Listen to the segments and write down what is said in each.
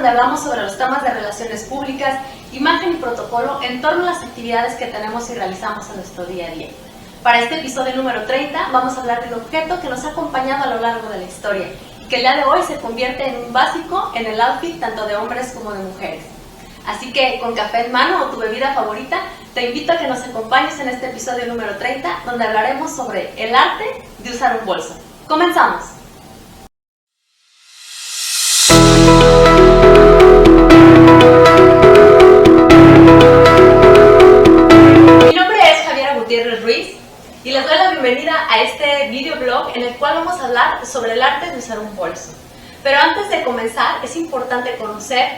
donde hablamos sobre los temas de relaciones públicas, imagen y protocolo en torno a las actividades que tenemos y realizamos en nuestro día a día. Para este episodio número 30 vamos a hablar del objeto que nos ha acompañado a lo largo de la historia y que el día de hoy se convierte en un básico en el outfit tanto de hombres como de mujeres. Así que con café en mano o tu bebida favorita, te invito a que nos acompañes en este episodio número 30 donde hablaremos sobre el arte de usar un bolso. ¡Comenzamos! Y les doy la bienvenida a este videoblog en el cual vamos a hablar sobre el arte de usar un bolso. Pero antes de comenzar es importante conocer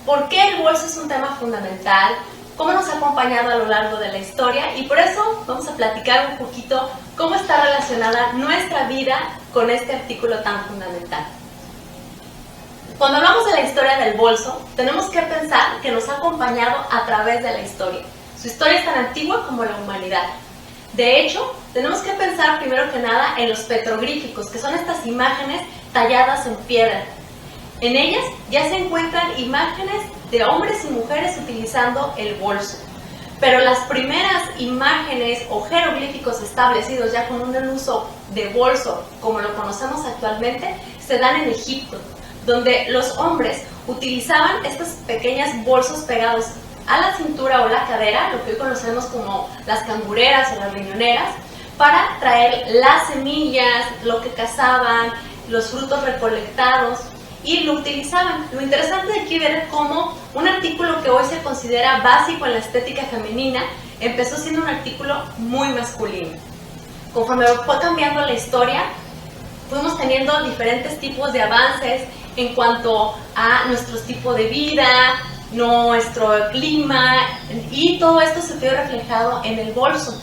por qué el bolso es un tema fundamental, cómo nos ha acompañado a lo largo de la historia y por eso vamos a platicar un poquito cómo está relacionada nuestra vida con este artículo tan fundamental. Cuando hablamos de la historia del bolso, tenemos que pensar que nos ha acompañado a través de la historia. Su historia es tan antigua como la humanidad. De hecho, tenemos que pensar primero que nada en los petroglíficos, que son estas imágenes talladas en piedra. En ellas ya se encuentran imágenes de hombres y mujeres utilizando el bolso. Pero las primeras imágenes o jeroglíficos establecidos ya con un uso de bolso, como lo conocemos actualmente, se dan en Egipto, donde los hombres utilizaban estos pequeños bolsos pegados a la cintura o la cadera, lo que hoy conocemos como las cangureras o las riñoneras, para traer las semillas, lo que cazaban, los frutos recolectados y lo utilizaban. Lo interesante de aquí es ver cómo un artículo que hoy se considera básico en la estética femenina empezó siendo un artículo muy masculino. Conforme fue cambiando la historia, fuimos teniendo diferentes tipos de avances en cuanto a nuestro tipo de vida, nuestro clima, y todo esto se vio reflejado en el bolso.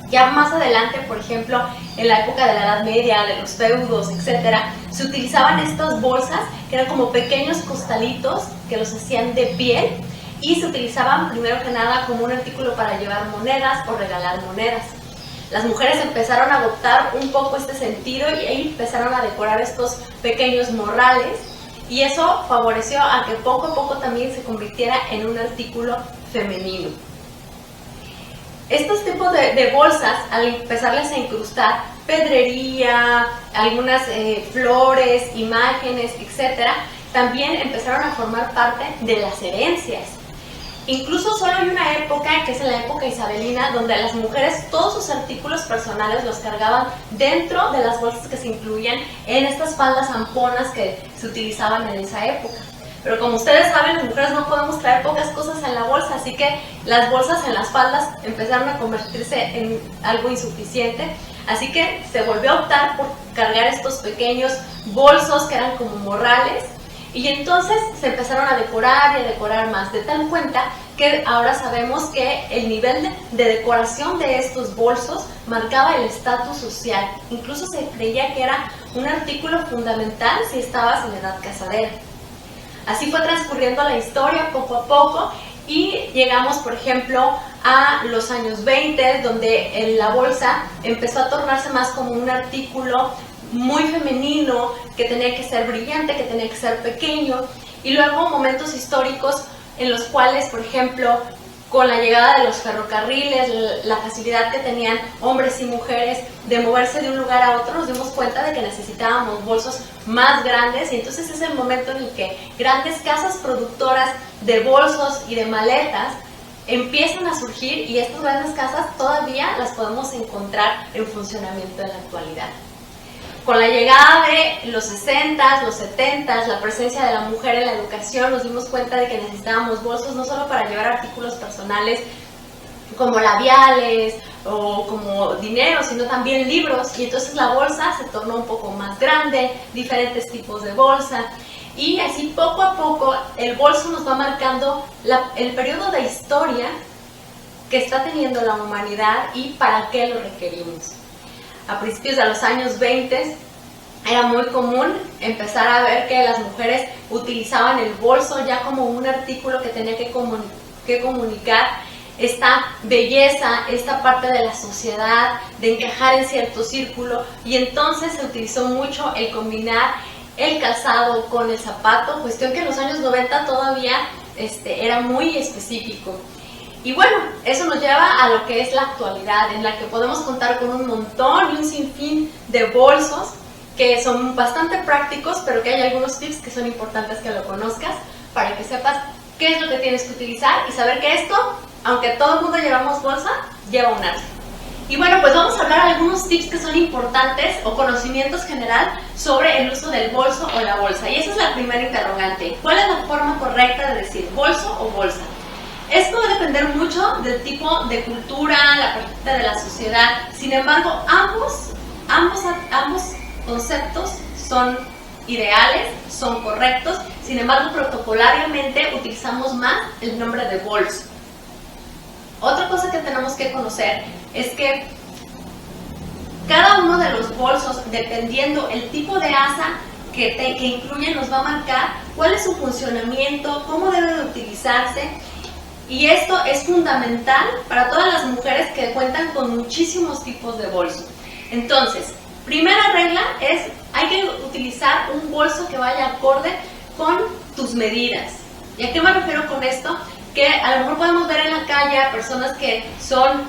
Ya más adelante, por ejemplo, en la época de la Edad Media, de los feudos, etc., se utilizaban estas bolsas que eran como pequeños costalitos que los hacían de piel y se utilizaban primero que nada como un artículo para llevar monedas o regalar monedas. Las mujeres empezaron a adoptar un poco este sentido y ahí empezaron a decorar estos pequeños morrales. Y eso favoreció a que poco a poco también se convirtiera en un artículo femenino. Estos tipos de bolsas, al empezarles a incrustar pedrería, algunas flores, imágenes, etc., también empezaron a formar parte de las herencias. Incluso solo hay una época, que es en la época isabelina, donde las mujeres todos sus artículos personales los cargaban dentro de las bolsas que se incluían en estas faldas zamponas que se utilizaban en esa época. Pero como ustedes saben, las mujeres no podemos traer pocas cosas en la bolsa, así que las bolsas en las faldas empezaron a convertirse en algo insuficiente. Así que se volvió a optar por cargar estos pequeños bolsos que eran como morrales. Y entonces se empezaron a decorar y a decorar más, de tal cuenta que ahora sabemos que el nivel de decoración de estos bolsos marcaba el estatus social. Incluso se creía que era un artículo fundamental si estabas en edad casadera. Así fue transcurriendo la historia poco a poco y llegamos, por ejemplo, a los años 20, donde la bolsa empezó a tornarse más como un artículo muy femenino, que tenía que ser brillante, que tenía que ser pequeño, y luego momentos históricos en los cuales, por ejemplo, con la llegada de los ferrocarriles, la facilidad que tenían hombres y mujeres de moverse de un lugar a otro, nos dimos cuenta de que necesitábamos bolsos más grandes, y entonces es el momento en el que grandes casas productoras de bolsos y de maletas empiezan a surgir, y estas grandes casas todavía las podemos encontrar en funcionamiento en la actualidad. Con la llegada de los 60s, los 70s, la presencia de la mujer en la educación, nos dimos cuenta de que necesitábamos bolsos no solo para llevar artículos personales como labiales o como dinero, sino también libros, y entonces la bolsa se tornó un poco más grande, diferentes tipos de bolsa, y así poco a poco el bolso nos va marcando el periodo de historia que está teniendo la humanidad y para qué lo requerimos. A principios de los años 20 era muy común empezar a ver que las mujeres utilizaban el bolso ya como un artículo que tenía que comunicar esta belleza, esta parte de la sociedad, de encajar en cierto círculo, y entonces se utilizó mucho el combinar el calzado con el zapato, cuestión que en los años 90 todavía era muy específico. Y bueno, eso nos lleva a lo que es la actualidad, en la que podemos contar con un montón y un sinfín de bolsos que son bastante prácticos, pero que hay algunos tips que son importantes que lo conozcas para que sepas qué es lo que tienes que utilizar y saber que esto, aunque todo el mundo llevamos bolsa, lleva un arte. Y bueno, pues vamos a hablar de algunos tips que son importantes o conocimientos general sobre el uso del bolso o la bolsa. Y esa es la primera interrogante. ¿Cuál es la forma correcta de decir bolso o bolsa? Esto va a depender mucho del tipo de cultura, la perspectiva de la sociedad. Sin embargo, ambos conceptos son ideales, son correctos. Sin embargo, protocolariamente utilizamos más el nombre de bolso. Otra cosa que tenemos que conocer es que cada uno de los bolsos, dependiendo el tipo de asa que incluye, nos va a marcar cuál es su funcionamiento, cómo debe de utilizarse. Y esto es fundamental para todas las mujeres que cuentan con muchísimos tipos de bolsos. Entonces, primera regla es, hay que utilizar un bolso que vaya acorde con tus medidas. ¿Y a qué me refiero con esto? Que a lo mejor podemos ver en la calle a personas que son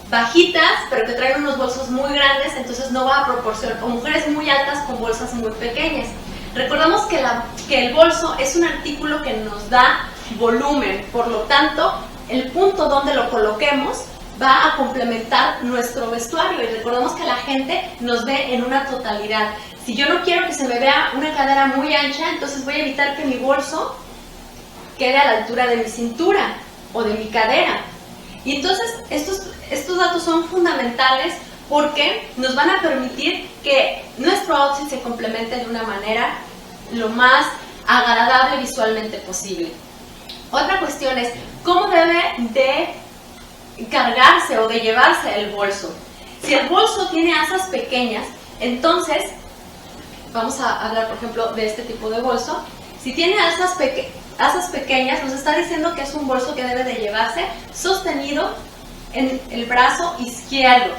bajitas, pero que traen unos bolsos muy grandes, entonces no va a proporcionar, o mujeres muy altas con bolsas muy pequeñas. Recordemos que el bolso es un artículo que nos da volumen, por lo tanto, el punto donde lo coloquemos va a complementar nuestro vestuario, y recordemos que la gente nos ve en una totalidad. Si yo no quiero que se me vea una cadera muy ancha, entonces voy a evitar que mi bolso quede a la altura de mi cintura o de mi cadera. Y entonces estos datos son fundamentales porque nos van a permitir que nuestro outfit se complemente de una manera lo más agradable visualmente posible. Otra cuestión es cómo debe de cargarse o de llevarse el bolso. Si el bolso tiene asas pequeñas, entonces vamos a hablar, por ejemplo, de este tipo de bolso. Si tiene asas pequeñas, nos está diciendo que es un bolso que debe de llevarse sostenido en el brazo izquierdo,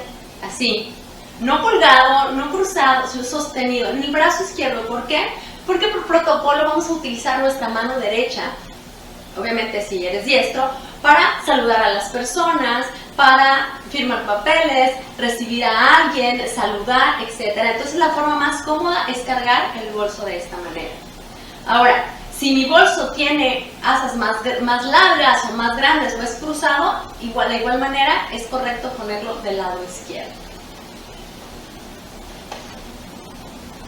así, no colgado, no cruzado, sostenido en el brazo izquierdo. ¿Por qué? Porque por protocolo vamos a utilizar nuestra mano derecha, obviamente si eres diestro, para saludar a las personas, para firmar papeles, recibir a alguien, saludar, etc. Entonces la forma más cómoda es cargar el bolso de esta manera. Ahora, si mi bolso tiene asas más largas o más grandes o es cruzado, de igual manera es correcto ponerlo del lado izquierdo.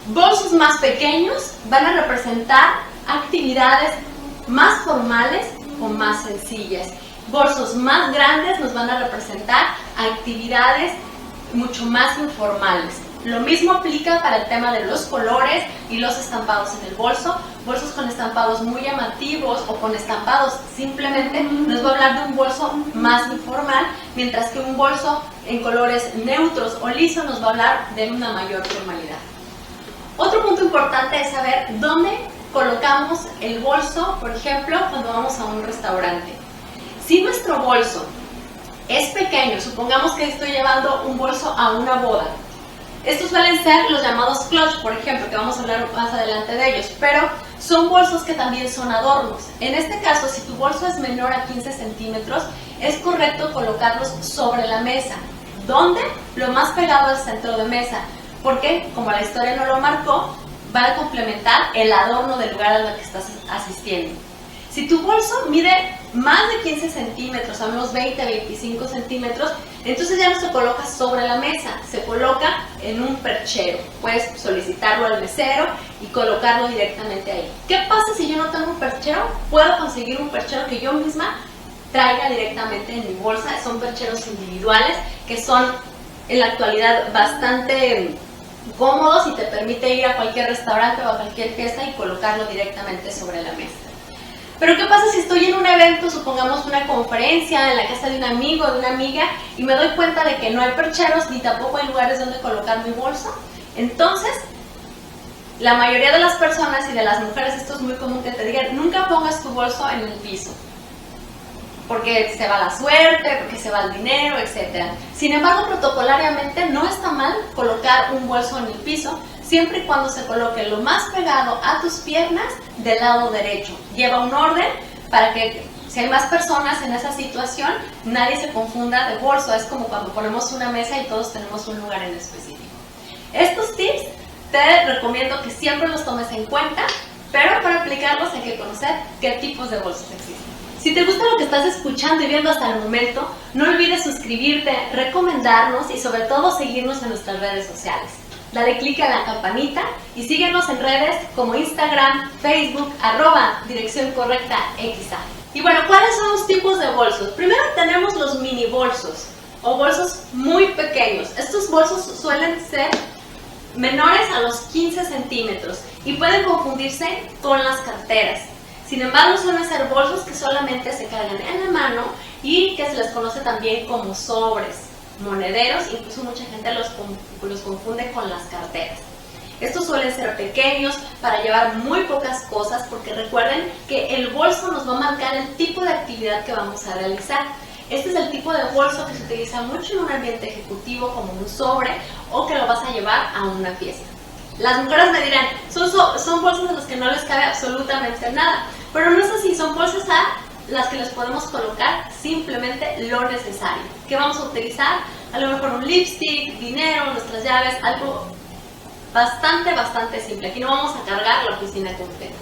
Bolsos más pequeños van a representar actividades más formales o más sencillas. Bolsos más grandes nos van a representar actividades mucho más informales. Lo mismo aplica para el tema de los colores y los estampados en el bolso. Bolsos con estampados muy llamativos o con estampados simplemente nos va a hablar de un bolso más informal, mientras que un bolso en colores neutros o lisos nos va a hablar de una mayor formalidad. Otro punto importante es saber dónde colocamos el bolso, por ejemplo, cuando vamos a un restaurante. Si nuestro bolso es pequeño, supongamos que estoy llevando un bolso a una boda. Estos suelen ser los llamados clutch, por ejemplo, que vamos a hablar más adelante de ellos, pero son bolsos que también son adornos. En este caso, si tu bolso es menor a 15 centímetros, es correcto colocarlos sobre la mesa. ¿Dónde? Lo más pegado al centro de mesa, porque, como la historia no lo marcó, va a complementar el adorno del lugar al que estás asistiendo. Si tu bolso mide más de 15 centímetros, a unos 20-25 centímetros, entonces ya no se coloca sobre la mesa, se coloca en un perchero. Puedes solicitarlo al mesero y colocarlo directamente ahí. ¿Qué pasa si yo no tengo un perchero? Puedo conseguir un perchero que yo misma traiga directamente en mi bolsa. Son percheros individuales que son en la actualidad bastante cómodos y te permite ir a cualquier restaurante o a cualquier fiesta y colocarlo directamente sobre la mesa. Pero ¿qué pasa si estoy en un evento, supongamos una conferencia en la casa de un amigo o de una amiga, y me doy cuenta de que no hay percheros ni tampoco hay lugares donde colocar mi bolso? Entonces, la mayoría de las personas y de las mujeres, esto es muy común que te digan, nunca pongas tu bolso en el piso, porque se va la suerte, porque se va el dinero, etc. Sin embargo, protocolariamente no está mal colocar un bolso en el piso, siempre y cuando se coloque lo más pegado a tus piernas del lado derecho. Lleva un orden para que si hay más personas en esa situación, nadie se confunda de bolso. Es como cuando ponemos una mesa y todos tenemos un lugar en específico. Estos tips te recomiendo que siempre los tomes en cuenta, pero para aplicarlos hay que conocer qué tipos de bolsos existen. Si te gusta lo que estás escuchando y viendo hasta el momento, no olvides suscribirte, recomendarnos y sobre todo seguirnos en nuestras redes sociales. Dale clic a la campanita y síguenos en redes como Instagram, Facebook, @Dirección Correcta XA. Y bueno, ¿cuáles son los tipos de bolsos? Primero tenemos los mini bolsos o bolsos muy pequeños. Estos bolsos suelen ser menores a los 15 centímetros y pueden confundirse con las carteras. Sin embargo, suelen ser bolsos que solamente se cargan en la mano y que se les conoce también como sobres, monederos, incluso mucha gente los confunde con las carteras. Estos suelen ser pequeños para llevar muy pocas cosas, porque recuerden que el bolso nos va a marcar el tipo de actividad que vamos a realizar. Este es el tipo de bolso que se utiliza mucho en un ambiente ejecutivo, como un sobre, o que lo vas a llevar a una fiesta. Las mujeres me dirán, son bolsas a las que no les cabe absolutamente nada, pero no es así, son bolsas a las que les podemos colocar simplemente lo necesario. ¿Qué vamos a utilizar? A lo mejor un lipstick, dinero, nuestras llaves, algo bastante simple. Aquí no vamos a cargar la oficina completa.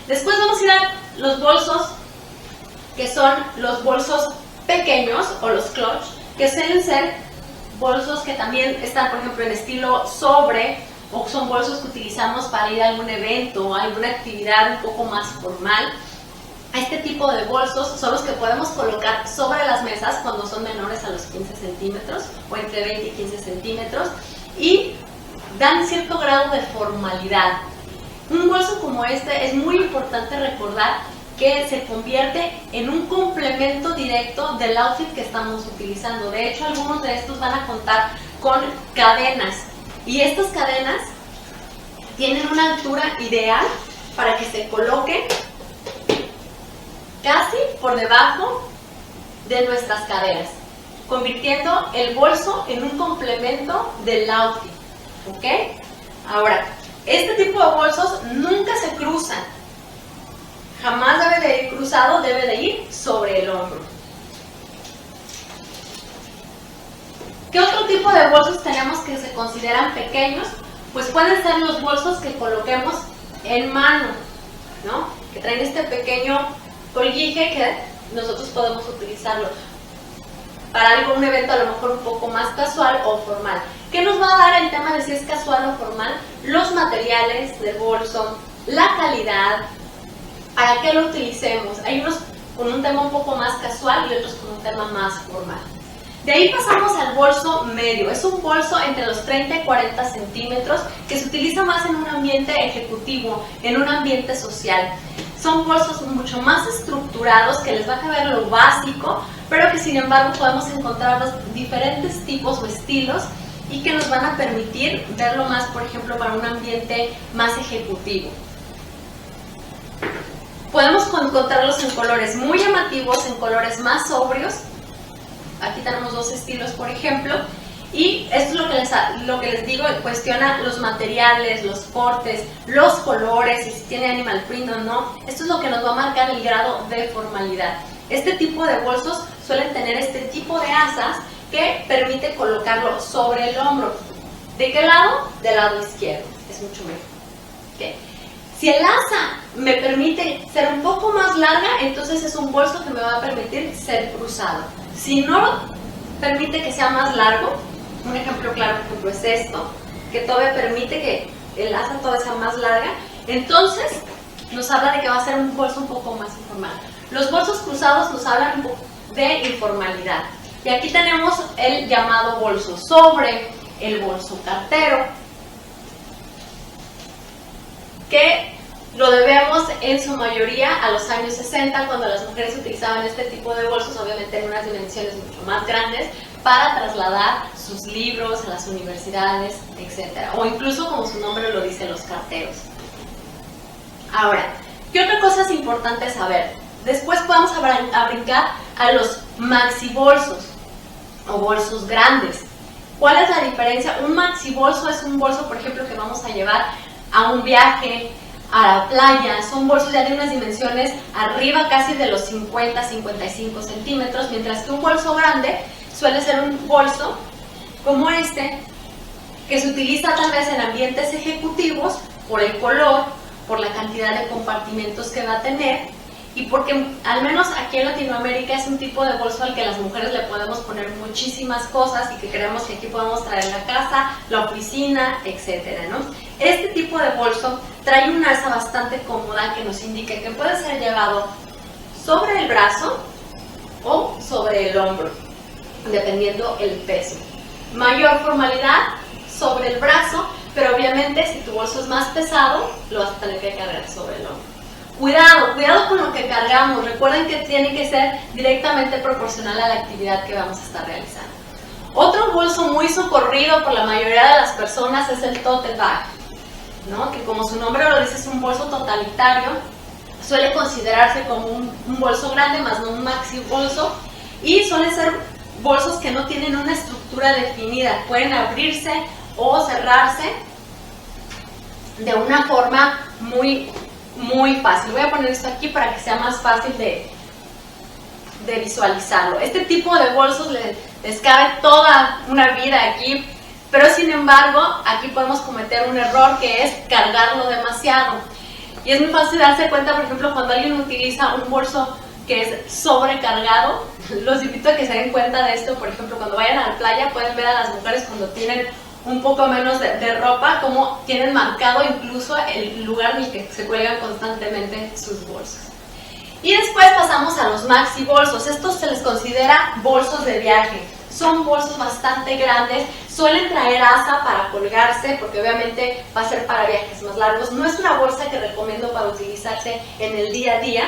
Después vamos a ir a los bolsos, que son los bolsos pequeños o los clutch, que suelen ser bolsos que también están, por ejemplo, en estilo sobre, o son bolsos que utilizamos para ir a algún evento o alguna actividad un poco más formal. Este tipo de bolsos son los que podemos colocar sobre las mesas cuando son menores a los 15 centímetros o entre 20 y 15 centímetros y dan cierto grado de formalidad. Un bolso como este es muy importante recordar que se convierte en un complemento directo del outfit que estamos utilizando. De hecho, algunos de estos van a contar con cadenas y estas cadenas tienen una altura ideal para que se coloquen casi por debajo de nuestras caderas, convirtiendo el bolso en un complemento del outfit. ¿Ok? Ahora, este tipo de bolsos nunca se cruzan. Jamás debe de ir cruzado, debe de ir sobre el hombro. ¿Qué otro tipo de bolsos tenemos que se consideran pequeños? Pues pueden ser los bolsos que coloquemos en mano, ¿no? Que traen este pequeño colguije que nosotros podemos utilizarlo para algún evento a lo mejor un poco más casual o formal. ¿Qué nos va a dar el tema de si es casual o formal? Los materiales del bolso, la calidad, para qué lo utilicemos. Hay unos con un tema un poco más casual y otros con un tema más formal. De ahí pasamos al bolso medio. Es un bolso entre los 30 y 40 centímetros que se utiliza más en un ambiente ejecutivo, en un ambiente social. Son bolsos mucho más estructurados que les va a caber lo básico, pero que sin embargo podemos encontrar los diferentes tipos o estilos y que nos van a permitir verlo más, por ejemplo, para un ambiente más ejecutivo. Podemos encontrarlos en colores muy llamativos, en colores más sobrios. Aquí tenemos dos estilos, por ejemplo, y esto es lo que les digo, cuestiona los materiales, los cortes, los colores, y si tiene animal print o no. Esto es lo que nos va a marcar el grado de formalidad. Este tipo de bolsos suelen tener este tipo de asas que permite colocarlo sobre el hombro. ¿De qué lado? Del lado izquierdo, es mucho mejor. ¿Okay? Si el asa me permite ser un poco más larga, entonces es un bolso que me va a permitir ser cruzado. Si no permite que sea más largo, un ejemplo claro, por ejemplo, es esto, que todavía permite que el asa todavía sea más larga, entonces nos habla de que va a ser un bolso un poco más informal. Los bolsos cruzados nos hablan de informalidad. Y aquí tenemos el llamado bolso sobre, el bolso cartero, que lo debemos en su mayoría a los años 60, cuando las mujeres utilizaban este tipo de bolsos, obviamente en unas dimensiones mucho más grandes, para trasladar sus libros a las universidades, etc. O incluso, como su nombre lo dice, los carteros. Ahora, ¿qué otra cosa es importante saber? Después podemos brincar a los maxi bolsos o bolsos grandes. ¿Cuál es la diferencia? Un maxi bolso es un bolso, por ejemplo, que vamos a llevar a un viaje, a la playa. Son bolsos ya de unas dimensiones arriba casi de los 50-55 centímetros, mientras que un bolso grande suele ser un bolso como este, que se utiliza tal vez en ambientes ejecutivos por el color, por la cantidad de compartimentos que va a tener y porque al menos aquí en Latinoamérica es un tipo de bolso al que las mujeres le podemos poner muchísimas cosas y que creemos que aquí podemos traer la casa, la oficina, etcétera, ¿no? Este tipo de bolso trae una alza bastante cómoda que nos indica que puede ser llevado sobre el brazo o sobre el hombro, dependiendo el peso. Mayor formalidad sobre el brazo, pero obviamente si tu bolso es más pesado, lo vas a tener que cargar sobre el hombro. Cuidado con lo que cargamos. Recuerden que tiene que ser directamente proporcional a la actividad que vamos a estar realizando. Otro bolso muy socorrido por la mayoría de las personas es el tote bag, ¿no? Que como su nombre lo dice es un bolso totalitario. Suele considerarse como un bolso grande, más no un maxi bolso, y suelen ser bolsos que no tienen una estructura definida. Pueden abrirse o cerrarse de una forma muy fácil. Voy a poner esto aquí para que sea más fácil de visualizarlo. Este tipo de bolsos les cabe toda una vida aquí, pero sin embargo aquí podemos cometer un error que es cargarlo demasiado. Y es muy fácil darse cuenta, por ejemplo, cuando alguien utiliza un bolso que es sobrecargado. Los invito a que se den cuenta de esto. Por ejemplo, cuando vayan a la playa pueden ver a las mujeres cuando tienen un poco menos de ropa, como tienen marcado incluso el lugar en el que se cuelgan constantemente sus bolsos. Y después pasamos a los maxi bolsos. Estos se les considera bolsos de viaje. Son bolsos bastante grandes, suelen traer asa para colgarse, porque obviamente va a ser para viajes más largos. No es una bolsa que recomiendo para utilizarse en el día a día,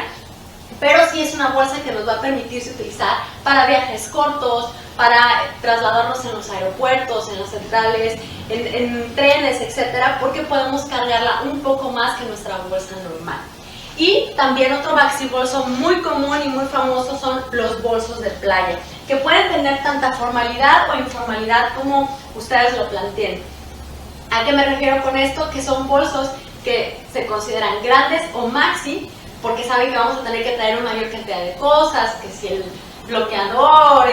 pero sí es una bolsa que nos va a permitirse utilizar para viajes cortos, para trasladarnos en los aeropuertos, en las centrales, en trenes, etcétera, porque podemos cargarla un poco más que nuestra bolsa normal. Y también otro maxi bolso muy común y muy famoso son los bolsos de playa, que pueden tener tanta formalidad o informalidad como ustedes lo planteen. ¿A qué me refiero con esto? Que son bolsos que se consideran grandes o maxi, porque saben que vamos a tener que traer una mayor cantidad de cosas, que si el bloqueador,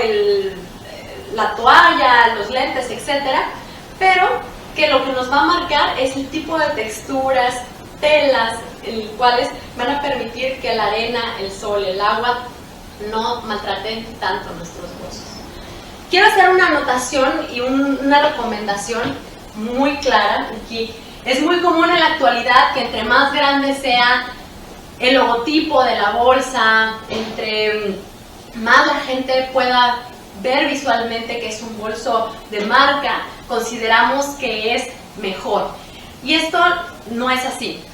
la toalla, los lentes, etcétera, pero que lo que nos va a marcar es el tipo de texturas, telas, los cuales van a permitir que la arena, el sol, el agua no maltraten tanto nuestros bolsos. Quiero hacer una anotación y una recomendación muy clara aquí. Es muy común en la actualidad que entre más grande sea el logotipo de la bolsa, entre más la gente pueda ver visualmente que es un bolso de marca, consideramos que es mejor. Y esto no es así.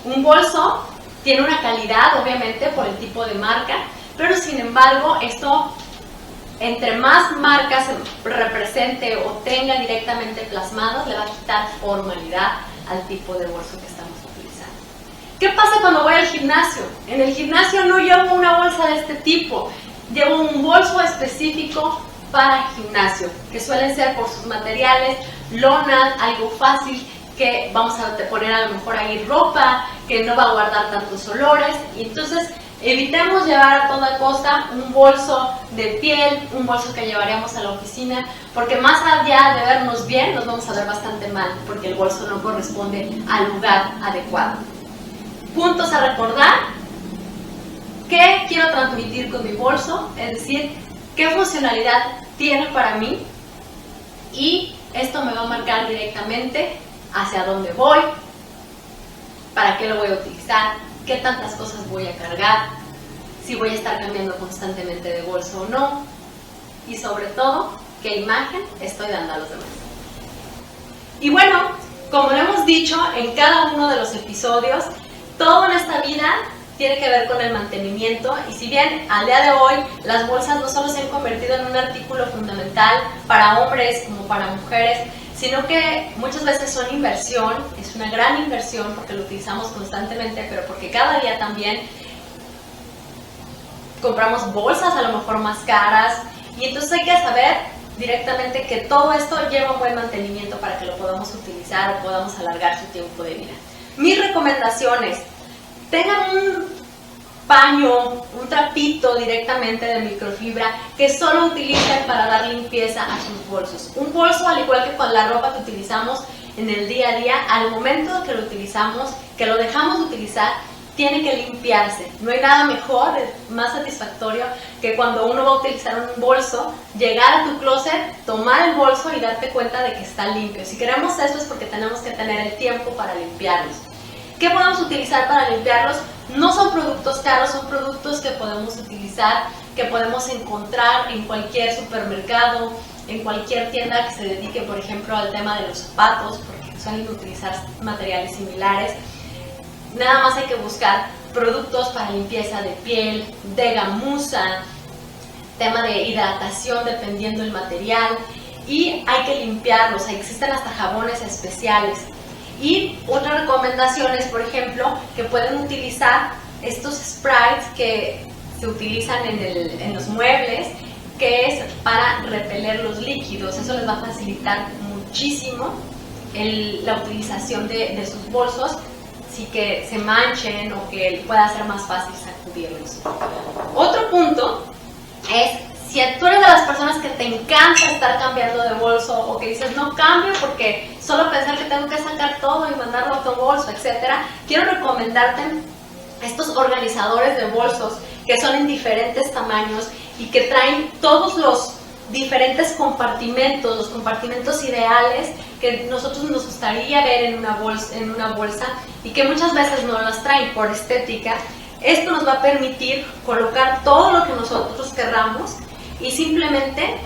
Un bolso tiene una calidad, obviamente, por el tipo de marca, pero sin embargo, esto, entre más marcas represente o tenga directamente plasmadas, le va a quitar formalidad al tipo de bolso que estamos utilizando. ¿Qué pasa cuando voy al gimnasio? En el gimnasio no llevo una bolsa de este tipo, llevo un bolso específico para gimnasio, que suelen ser por sus materiales, lona, algo fácil, que vamos a poner a lo mejor ahí ropa, que no va a guardar tantos olores, y entonces evitemos llevar a toda costa un bolso de piel, un bolso que llevaríamos a la oficina, porque más allá de vernos bien, nos vamos a ver bastante mal, porque el bolso no corresponde al lugar adecuado. Puntos a recordar: ¿qué quiero transmitir con mi bolso? Es decir, ¿qué funcionalidad tiene para mí? Y esto me va a marcar directamente hacia dónde voy, para qué lo voy a utilizar, qué tantas cosas voy a cargar, si voy a estar cambiando constantemente de bolso o no, y sobre todo, qué imagen estoy dando a los demás. Y bueno, como lo hemos dicho en cada uno de los episodios, todo en esta vida tiene que ver con el mantenimiento, y si bien al día de hoy las bolsas no solo se han convertido en un artículo fundamental para hombres como para mujeres, sino que muchas veces son inversión, es una gran inversión porque lo utilizamos constantemente, pero porque cada día también compramos bolsas a lo mejor más caras, y entonces hay que saber directamente que todo esto lleva un buen mantenimiento para que lo podamos utilizar o podamos alargar su tiempo de vida. Mis recomendaciones: tengan un paño, un trapito directamente de microfibra que solo utilicen para dar limpieza a sus bolsos. Un bolso, al igual que con la ropa que utilizamos en el día a día, al momento que lo utilizamos, que lo dejamos de utilizar, tiene que limpiarse. No hay nada mejor, más satisfactorio que cuando uno va a utilizar un bolso, llegar a tu closet, tomar el bolso y darte cuenta de que está limpio. Si queremos eso es porque tenemos que tener el tiempo para limpiarlos. ¿Qué podemos utilizar para limpiarlos? No son productos caros, son productos que podemos utilizar, que podemos encontrar en cualquier supermercado, en cualquier tienda que se dedique, por ejemplo, al tema de los zapatos, porque suelen utilizar materiales similares. Nada más hay que buscar productos para limpieza de piel, de gamuza, tema de hidratación dependiendo del material, y hay que limpiarlos. Existen hasta jabones especiales. Y otras recomendaciones, por ejemplo, que pueden utilizar estos sprays que se utilizan en los muebles, que es para repeler los líquidos. Eso les va a facilitar muchísimo la utilización de sus bolsos, sin que se manchen o que pueda ser más fácil sacudirlos. Otro punto es: si tú eres de las personas que te encanta estar cambiando de bolso o que dices no cambio porque solo pensar que tengo que sacar todo y mandarlo a otro bolso, etcétera, quiero recomendarte estos organizadores de bolsos que son en diferentes tamaños y que traen todos los diferentes compartimentos, los compartimentos ideales que nosotros nos gustaría ver en una bolsa y que muchas veces no las traen por estética. Esto nos va a permitir colocar todo lo que nosotros querramos y simplemente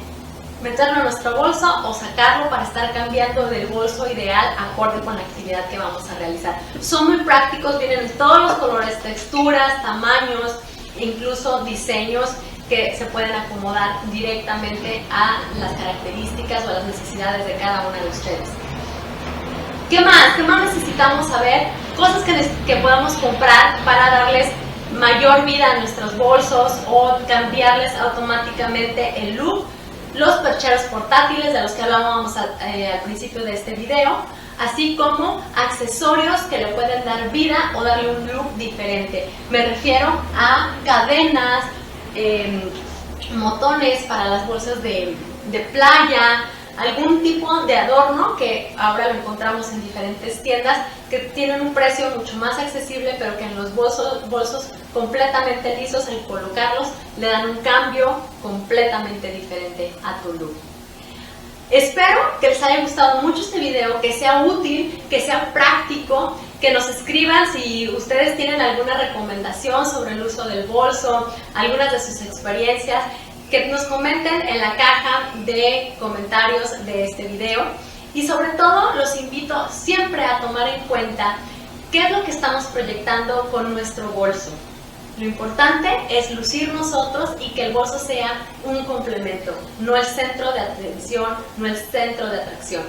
meterlo en nuestro bolso o sacarlo para estar cambiando del bolso ideal acorde con la actividad que vamos a realizar. Son muy prácticos, vienen en todos los colores, texturas, tamaños e incluso diseños que se pueden acomodar directamente a las características o a las necesidades de cada una de ustedes. ¿Qué más? ¿Qué más necesitamos saber? Cosas que podamos comprar para darles mayor vida a nuestros bolsos o cambiarles automáticamente el look. Los percheros portátiles de los que hablábamos al principio de este video, así como accesorios que le pueden dar vida o darle un look diferente. Me refiero a cadenas, motones para las bolsas de playa, algún tipo de adorno que ahora lo encontramos en diferentes tiendas que tienen un precio mucho más accesible, pero que en los bolsos completamente lisos, al colocarlos le dan un cambio completamente diferente a tu look. Espero que les haya gustado mucho este video, que sea útil, que sea práctico, que nos escriban si ustedes tienen alguna recomendación sobre el uso del bolso, algunas de sus experiencias, que nos comenten en la caja de comentarios de este video. Y sobre todo los invito siempre a tomar en cuenta qué es lo que estamos proyectando con nuestro bolso. Lo importante es lucir nosotros y que el bolso sea un complemento, no el centro de atención, no el centro de atracción.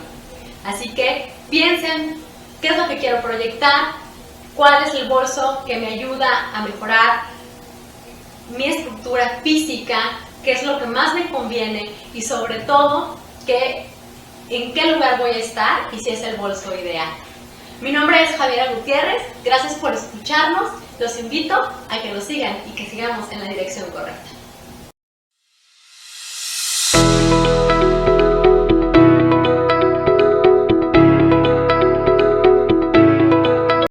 Así que piensen qué es lo que quiero proyectar, cuál es el bolso que me ayuda a mejorar mi estructura física, qué es lo que más me conviene y sobre todo en qué lugar voy a estar y si es el bolso ideal. Mi nombre es Javiera Gutiérrez, gracias por escucharnos, los invito a que nos sigan y que sigamos en la dirección correcta.